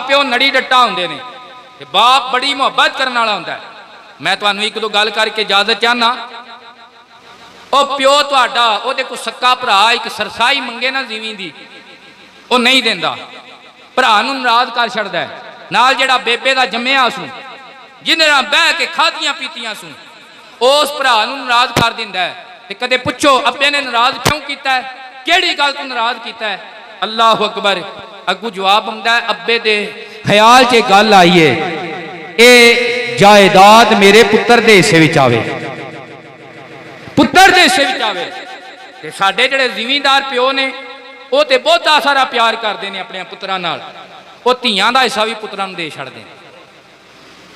प्यो नड़ी डट्टा होंदे ने ते बाप बड़ी मुहब्बत करने वाला होंदा है। मैं तुहानू एक दो गल करके इजाजत चाहना। ओ प्यो तुहाडा ओहदे कोल सक्का भरा एक सरसाई मंगे ना जीवी दी वो नहीं देंदा, भरा नूं नाराज कर छड़दा है। नाल जिहड़ा बेबे दा जम्मिया सू जिहदे नाल बह के खादियां पीतियां सू उस भरा नूं नाराज कर दिंदा है। ते कदे पुछो अब्बे ने नाराज क्यों कीता है, किहड़ी गल तों नाराज कीता है? अल्लाह अकबर। अगू जवाब आउंदा है अब्बे दे ख्याल च गल आई है ए जायदाद मेरे पुत्र दे हिस्से विच आवे, पुत्र दे हिस्से विच आवे। ते साडे जिहड़े जिमींदार प्यो ने वो तो बहुता सारा प्यार करते हैं अपने पुत्रां नाल, वो धियां दा हिस्सा भी पुत्रां नूं दे छड़दे ने।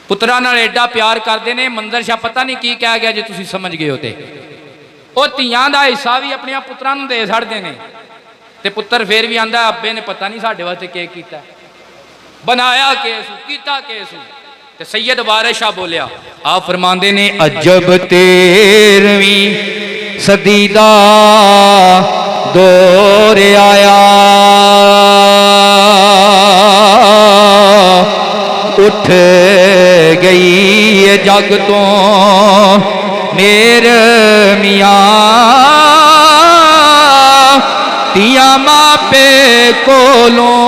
पुत्रां नाल एडा प्यार करते हैं मंदर शाह पता नहीं की कह गया जे तुसीं समझ गए हो। तो धियां दा हिस्सा भी अपने पुत्रां नूं दे छड़दे ने ते पुत्र फिर भी आंदा अब्बे ने पता नहीं साडे वास्ते की कीता, बनाया केस कीता केस। ते सैयद वारिस शाह बोलिया आप फरमांदे ने अजब 13वीं सदी दा दौर आया, उठ गई है जग तो मेरे मियाँ, तिया मापे कोलों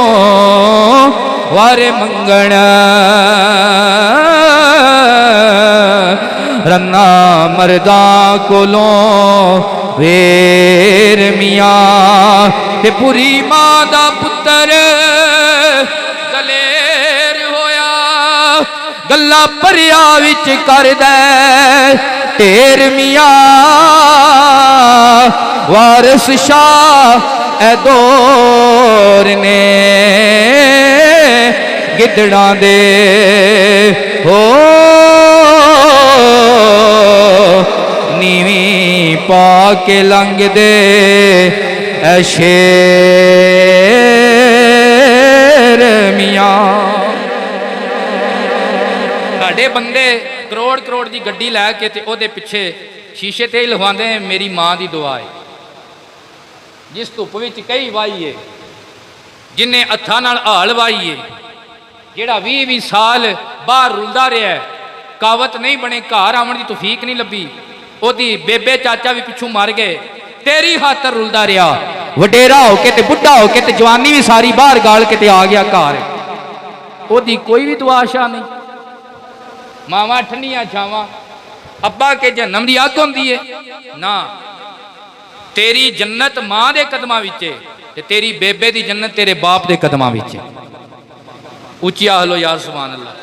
वर मंगण रन्ना मरदा कोलों वेर मियाँ। ते पूरी मां दा पुत्र दलेर होया, गल्ला भरिया विच कर दे ढेर मियाँ। वारिस शाह ए दौर ने गिदड़ा दे हो नीवी पा के लंघ दे ऐ शेर मियाँ। साडे बंदे करोड़ करोड़ की गड्डी लैके ते ओदे पिछे शीशे ते लिखवांदे मेरी मां की दुआ है। जिस धुप विच कई वाही है, जिन्हें हत्थां नाल हाल वाही है, जिहड़ा 20-20 साल बाहर रुलदा रहा है, कावत नहीं बने, घर आवन की तौफीक नहीं लभी, ओदी बेबे चाचा भी पिछू मर गए, तेरी खातर रुलदा रहा, वडेरा होके ते बुढ़ा होके ते जवानी भी सारी बाहर गाल के ते आ गया घर, ओदी कोई भी दुआ शाह नहीं। मावां ठंडियां छावां, अब्बा के जन्म की अग होंदी है ना, तेरी जन्नत मां दे कदमां विच है ते तेरी बेबे दी जन्नत तेरे बाप दे कदमां विच है। उच्ची आखलो यार सुभान अल्लाह।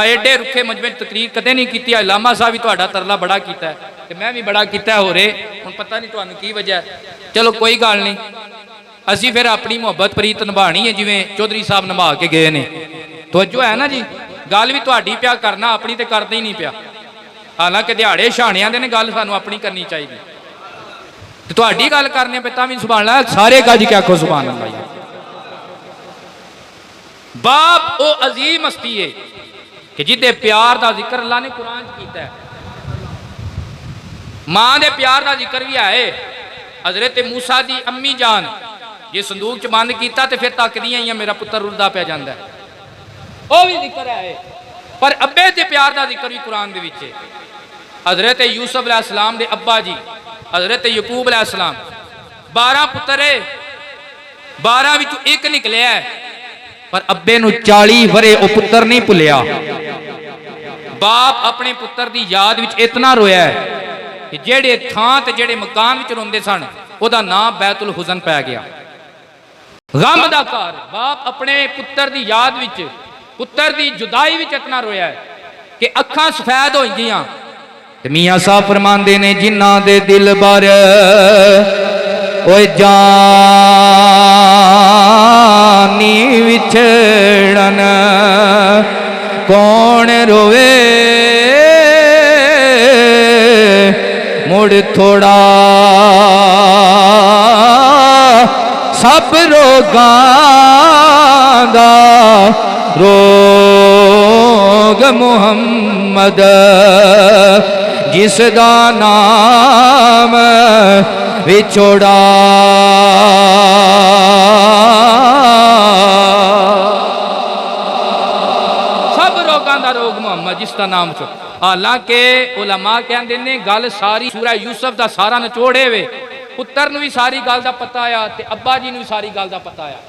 एडे रुखे मजमे तकरीर कदे नहीं की। लामा साहब भी तुहाडा तरला बड़ा कीता है ते मैं भी बड़ा कीता हो रहे, हुण पता नहीं तुहानू की वजह है। चलो कोई गल नहीं, असी फिर अपनी मुहब्बत प्रीत निभानी है जिवें चौधरी साहब निभा के गए ने। तवज्जो है ना जी, गल भी तुहाडी पिया करना, अपनी तो करते ही नहीं पिया। हालांकि दिहाड़े छाणियां दे ने, गल सानू अपनी करनी चाहिए। तुहाडी गल करने पे तां भी सुभान अल्लाह, सारे गज के आखो सुभान अल्लाह। बाप वो अजीम हस्ती है कि जिदे प्यार का जिक्र अल्लाह ने कुरान किया है। मां दे प्यार का जिक्र भी है। हजरत मूसा दी अम्मी जान जे संदूक च बंद किया तो फिर तकदियां ही मेरा पुत्र रुलदा पिया जांदा है, वो भी जिक्र है। पर अब्बे दे प्यार का जिक्र भी कुरान दे विच है। हजरत यूसुफ अलैहिस्सलाम दे अब्बा जी हजरत यकूब अलैहिस्सलाम 12 पुत्र है, 12 विचों एक निकलिया है, पर अब्बे नूं 40 वरे वो पुत्र नहीं भुलिया। बाप अपने पुत्र की याद विच इतना रोया है कि जेड़े थां ते जेड़े मकान विच रोंदे सन ओदा नाम बैतुल हुज़न पै गया। गम दा घर। बाप अपने पुत्र की याद विच, पुत्र की जुदाई विच इतना रोया है कि अखां सफेद हो गईयां। मियां साहब फरमांदे ने जिन्हां दे दिल बर ओए जानी विछड़न कौन रोवे मुड़ थोड़ा सब रोगां दा रोग मुहम्मद जिसदा नाम विछोड़ा। लोगों का रोग मुहम्मद जिसका नाम चो। हालांकि उलमा कहते ने गल सारी सूरा यूसुफ का सारा निचोड़े वे, पुत्र नूं भी सारी गल का पता आया ते अब्बा जी नूं भी सारी गल का पता आया।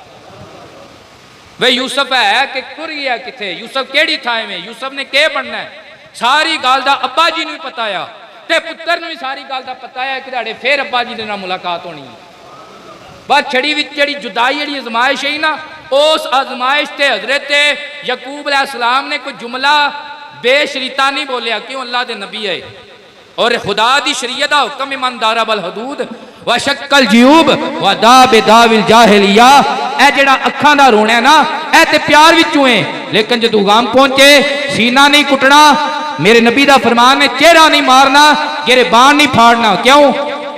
वे यूसुफ है कि टुर गया किथे, यूसुफ केड़ी थां में, यूसुफ ने के बनना है, सारी गल का अब्बा जी नूं भी पता आया ते पुत्र नूं भी सारी गल का पता है कि तुहाडे फिर अब्बा जी दे नाल मुलाकात होनी है। बस छड़ी विच जिहड़ी जुदाई जिहड़ी आजमाइश है ना, उस आजमाइश ते हजरत यकूब अलैहिस्सलाम ने कोई जुमला बेशरीता नहीं बोलिया, क्यों अल्लाह के नबी है और खुदा दी शरीयत दा हुक्म ईमानदारा बल हदूद व शक्कल जियूब व दाबिल जाहिलिया। ए जेड़ा अखां दा रोना है ना, ए ते प्यार विचों है, लेकिन जदों गम पहुंचे सीना नहीं कुटना, मेरे नबी दा फरमान है चेहरा नहीं मारना, गिरबान नहीं फाड़ना। क्यों?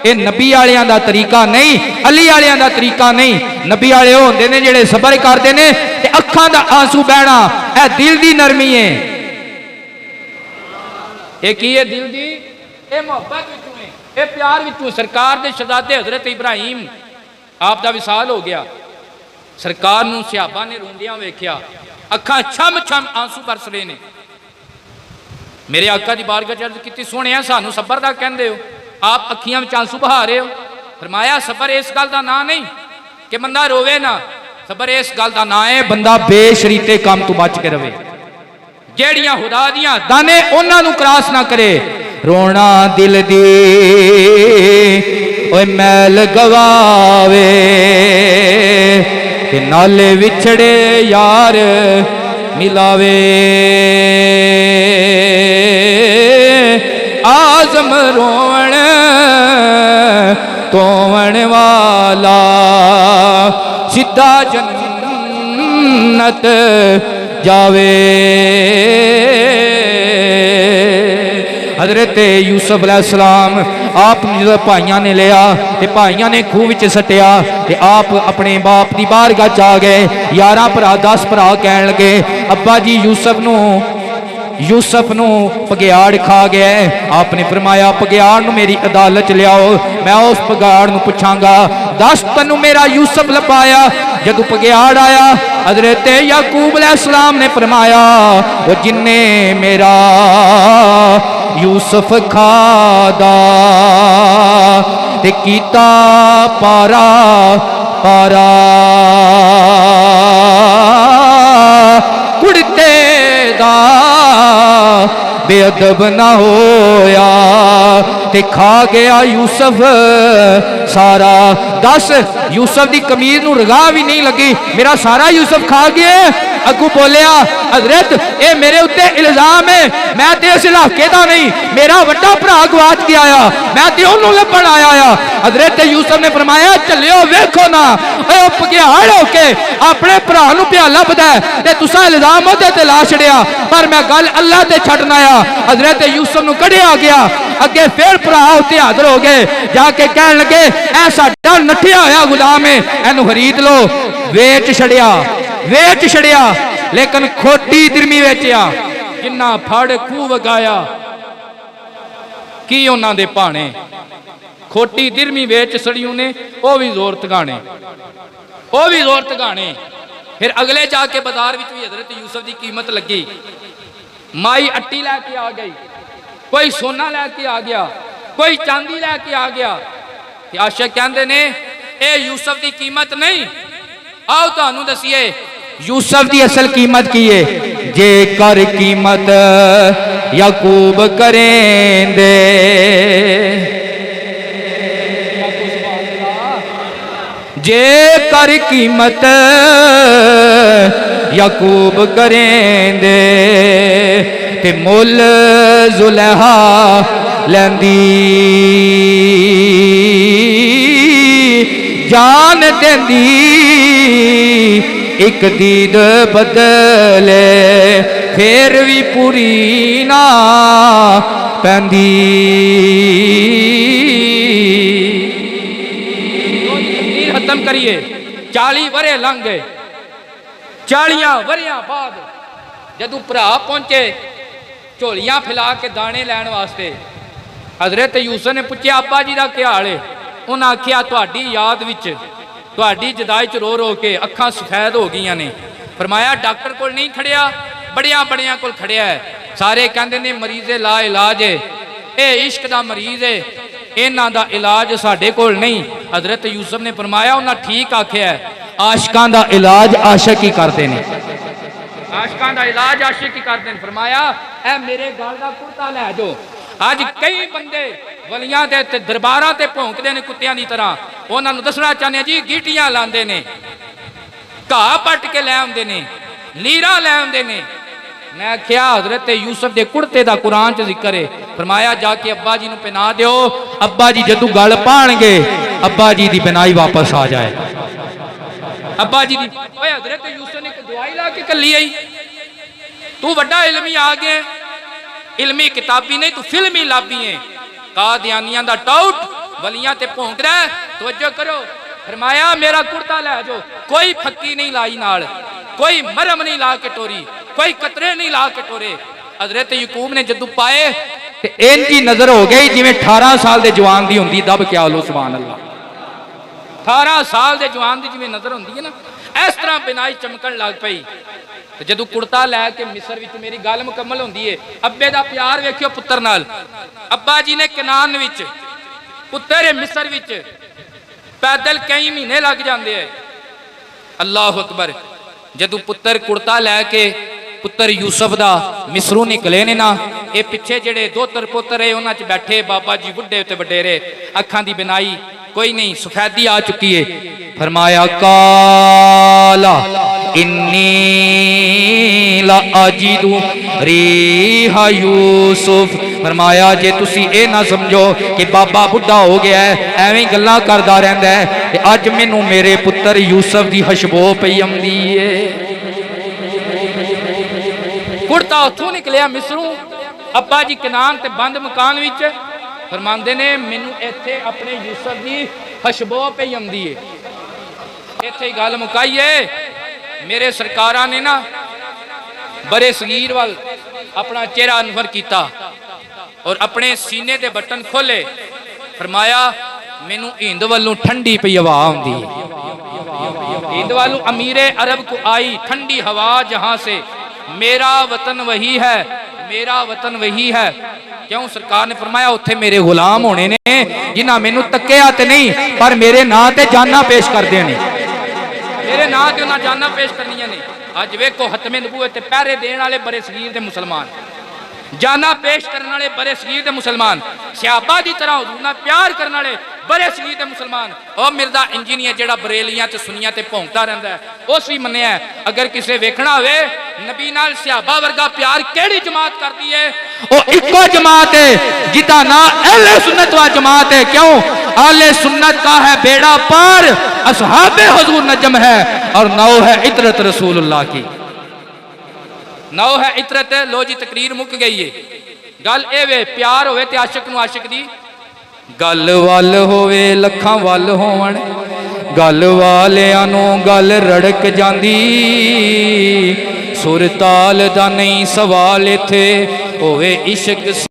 ये नबी वालियां दा तरीका नहीं, अली वालियां दा तरीका नहीं। नबी वाले होंदे ने जेड़े सबर करदे ने ते अखां दा आंसू बहना, ए दिल दी नरमी है। ये की है दिल दी, ये मोहब्बत विचों है, ये प्यार विचों। सरकार दे शहजादे हजरत इब्राहिम आप दा विसाल हो गया, सरकार नूं सहाबा ने रोंदियां वेख्या, अखां छम छम आंसू बरस रहे ने। मेरे आका दी बारगाह च अर्ज कीती, सोहणिया सानू सबर दा कहंदे हो, आप अखियां विच आंसू बहा रहे हो। फरमाया सबर इस गल का ना नहीं कि बंदा रोवे ना, सबर इस गल का ना है बंदा बेशरीते काम तो बच के रवे, जेड़ियां खुदा दियां दाने उन्हां नूं क्रॉस ना करे। रोना दिल दी ओए मैल गवावे ते नाले विछड़े यार मिलावे। आजम रोवण तोवण वाला सीधा जन्नत जावे। हजरत यूसुफ अलैहिस्सलाम आप जो भाइयों ने लिया ते भाइयों ने खूह विच सटिया ते आप अपने बाप की बारगाह च आ गए। 11 भरा 10 भरा कहन लगे, अब्बा जी यूसुफ नूं पगियाड़ खा गया है। आपने फरमाया पगियाड़ नूं मेरी अदालत च लियाओ, मैं उस पगियाड़ नूं पुछांगा, दस तैनूं मेरा यूसुफ लभाया। जदों पगियाड़ आया हजरत याकूब अलैहिस्सलाम ने फरमाया, वो जिन्ने मेरा यूसुफ खादा ते कीता पारा पारा, कुड़ते दा बेअदब ना होया ते खा गया यूसुफ सारा। 10 यूसुफ की कमीज नूं रगा भी नहीं लगी, मेरा सारा यूसुफ खा गया। अगू बोलिया, हजरत ये मेरे उत्ते इल्जाम है, मैं ते इस इलाके का नहीं, मेरा वड्डा भरा गवाच के आया, मैं ते ओनू लभण आया। हजरत यूसुफ ने फरमाया, चलियो वेखो ना पगियाड़ होके अपने भरा नूं पिया लभदा ते तुसां इल्जाम ओहदे ते ला छड़िया, पर मैं गल अल्लाह ते छड्डण आया। हजरत यूसुफ नूं कढ़िया गया, अगे फिर भरा उत्ते हाजिर हो गए, जाके कहण लगे, ऐ साडा नठिया होया गुलाम है, इहनूं खरीद लो। वेच छड़िया लेकिन खोटी दिरमी वेचिया, जिन्ना फड़ खूह वगाया की उन्हां दे भाणे। खोटी दिरमी वेच सड़ियों ने वो भी जोर तगाने, फिर अगले जाके बाजार विच भी हजरत यूसुफ की कीमत लगी। माई अट्टी लैके आ गई, कोई सोना लैके आ गया, कोई चांदी लैके आ गया। आशिक कहंदे ने ए यूसुफ की कीमत नहीं, आओ तुहानू दसीए यूसुफ की असल कीमत की है। जे कर कीमत याकूब करेंदे, जे कर कीमत याकूब करेंदे ते मुल जुलेहा लैंदी, जान देंदी एक दीद बदले, फिर भी पूरी ना पैंदी। खत्म करिए, 40 वरे लंघ गए। 40 वरियां बाद जदों भरा पहुंचे झोलियां फैला के दाने लैण वास्ते, हजरत यूसुफ ने पूछा, अब्बा जी का क्या हाल है? उन्हें आख्या, तुहाडी याद विच तुहाडी जुदाई च रो रो के अखां सफेद हो गई ने। फरमाया, डॉक्टर कोल नहीं खड़िया, बड़िया बड़िया कोल खड़िया है, सारे कहते ने मरीज़े ला इलाज है, ये इश्क का मरीज़ है, इन्हां दा इलाज साडे कोल नहीं। हज़रत यूसुफ ने फरमाया उन्हें ठीक आख्या है, आशिकां दा इलाज आशिक ही करते हैं, आशिकां दा इलाज आशिक ही करते हैं। फरमाया ए मेरे गल दा कुर्ता लै जाओ। अज कई बंदे वलियां दे ते दरबारां ते भौंकदे ने कुत्तियां दी तरह, उन्हां नूं दसना चाहते जी गीटियां लांदे ने, घाह पट के लै आउंदे ने, लीरा लै आउंदे ने। मैं क्या हज़रत यूसुफ के कुर्ते का कुरान च जिक्र है। फरमाया जाके अब्बा जी नूं पहना दिओ, अब्बा जी जदों गल पाणगे अब्बा जी की बिनाई वापस आ जाए। अब्बा जी दी ओए हज़रत यूसुफ ने दवाई ला के कली आई, तू वड्डा इलमी आ गया, इलमी किताबी नहीं तू फिल्मी लाभी है। कादियानियां दा टाउट वलियां ते भौंकदा है, तवज्जो करो। फरमाया मेरा कुर्ता लै जाओ, कोई फक्की नहीं लाई नाल, कोई मरम नहीं ला के टोरी, कोई कतरे नहीं ला के टोरे। हज़रत यकूब ने जदू पाए ते इंजी नजर हो गई जिवें 18 साल के जवान की होंदी। दब क्या लो सुभान अल्लाह, 18 साल के जवान की जिवें नजर होंदी है ना, इस तरह बिनाई चमकन लग पई। जदू कुर्ता लैके मिस्र विच, मेरी गल मुकम्मल होंदी है, अब्बे दा प्यार वेखियो पुत्र नाल। अब्बा जी ने कनान विच, पुत्र है मिस्र विच, पैदल कई महीने लग जाते हैं। अल्लाह अकबर। जदू पुत्र कुर्ता लैके पुत्र यूसुफ दा मिस्रू निकले ने ना, ये पिछे जेड़े दोतर पुत्र है उन्हां च बैठे बाबा जी बुढ़े ते वडेरे, अखां दी बिनाई कोई नहीं, सफेदी आ चुकी है। फरमाया काला इन्नी ला अजीदु रिहा यूसुफ। फरमाया जे तुसी ए ना समझो कि बाबा बुढ़ा हो गया है, एवें गल्लां करदा रहिंदा है, अज मैनू मेरे पुत्र यूसुफ दी खुशबू पई आउंदी है। कुर्ता उथों निकलिया मिस्रू, अब्बा जी कनान ते बंद मकान विच फरमांदे ने मैनू इत्थे अपने यूसुफ दी खुशबू पई आउंदी है। इत्थे गल मुकाईए। मेरे सरकारां ने ना बड़े सगीर वाल अपना चेहरा अनवर किया और अपने सीने के बटन खोले। फरमाया मैनू हिंद वालों ठंडी पई हवा आउंदी है, हिंद वालों अमीरे अरब को आई ठंडी हवा जहां से, मेरा वतन वही है, मेरा वतन वही है। क्यों? सरकार ने फरमाया उत्थे मेरे गुलाम होने ने जिन्हां मैनू तक्या ते नहीं पर मेरे नां ते जाना पेश करदे ने, मेरे नां ते उन्हां जाना पेश करनियां ने। अज वेखो हतमे नबूवत ते पहरे देने वाले बड़े सगीर दे मुसलमान, जाना पेश करने वाले बड़े सगीर दे मुसलमान, सहाबा की तरह हुजूर नाल प्यार करने वाले बड़े सगीर दे मुसलमान। और मिर्जा इंजीनियर जेड़ा बरेलियां ते सुनियां ते भौंकदा रहंदा है, उस भी मन्निया अगर किसे वेखना होवे नबी नाल सहाबा वर्गा प्यार केड़ी जमात करदी है, ओ इक्को जमात है जिदा ना अहले सुन्नत व जमात है। क्यों? अहले सुन्नत का है बेड़ा पार, असहाबे हुजूर नजम है और नौ है इतरत रसूलुल्लाह की, नौ है इतरत। लो जी तकरीर मुक गई है। गल ए वे प्यार होवे ते आशिक नूं आशिक दी गल वल होवे लखां वल होवण, गल वालियां नूं गल रड़क जांदी, सुर ताल दा नहीं सवाल इत्थे होवे इश्क